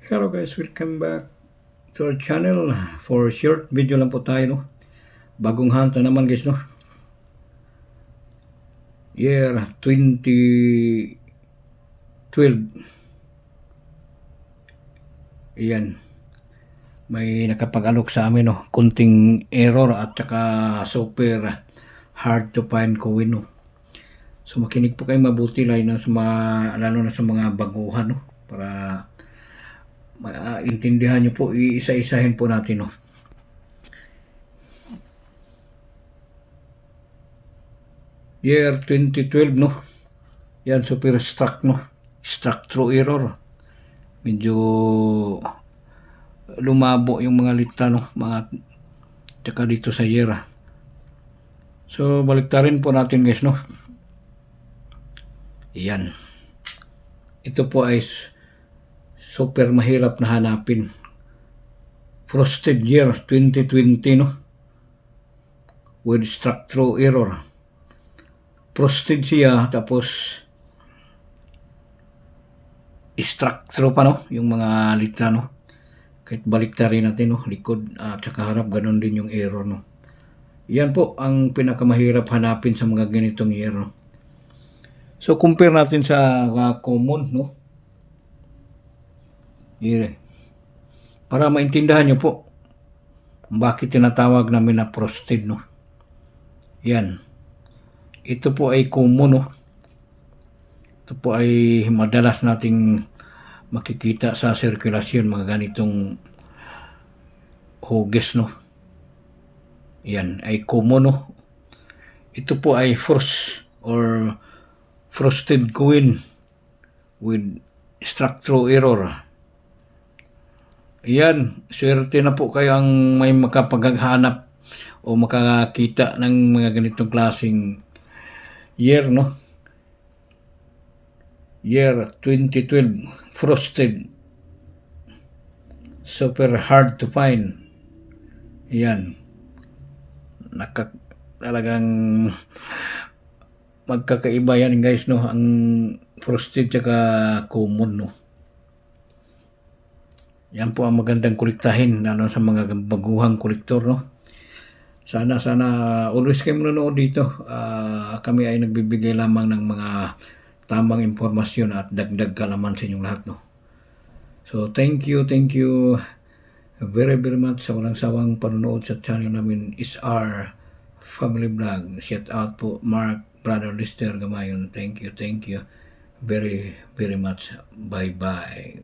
Hello guys, welcome back to our channel. For short video lang po tayo, no? Bagong hunt na naman guys, no? Year 2012. Iyan. May nakapag-alok sa amin, no? Kunting error at saka super hard to find coin, no? So makinig po kayo mabuti lalo na sa mga baguhan, no? Para maintindihan nyo po, iisa-isahin po natin, no? Year 2012, no? Yan, super stuck, no? Stuck through error. Medyo lumabo yung mga lita, no? Tsaka dito sa year. So, baliktarin po natin, guys, no? Yan. Ito po ay super mahirap na hanapin. Frosted year 2020, no? With structural error. Frosted siya, tapos structure pa, no? Yung mga litra, no? Kahit baliktarin natin, no? Likod at saka harap, ganun din yung error, no? Yan po ang pinakamahirap hanapin sa mga ganitong year, no? So, compare natin sa common, no? Yan. Para maintindihan nyo po bakit tinatawag namin na frosted, no? Yan. Ito po ay common, no? Ito po ay madalas nating makikita sa sirkulasyon, mga ganitong hugis, no? Yan ay common, no? Ito po ay or frosted coin with structural error. Yan, swerte na po kayo ang may makapaghanap o makakita ng mga ganitong klaseng year, no? Year 2012, frosted. Super hard to find. Yan. Talagang magkakaiba yan, guys, no? Ang frosted tsaka common, no? Yan po ang magandang kolektahin, lalo sa mga baguhang kolektor, no? Sana always kayo manonood dito. Kami ay nagbibigay lamang ng mga tamang impormasyon at dagdag kalaman sa inyong lahat, no? So thank you very much sa walang sawang panonood sa channel namin, SR Family Vlog. Shout out po Mark, Brother Lister Gamayon. Thank you very much. Bye.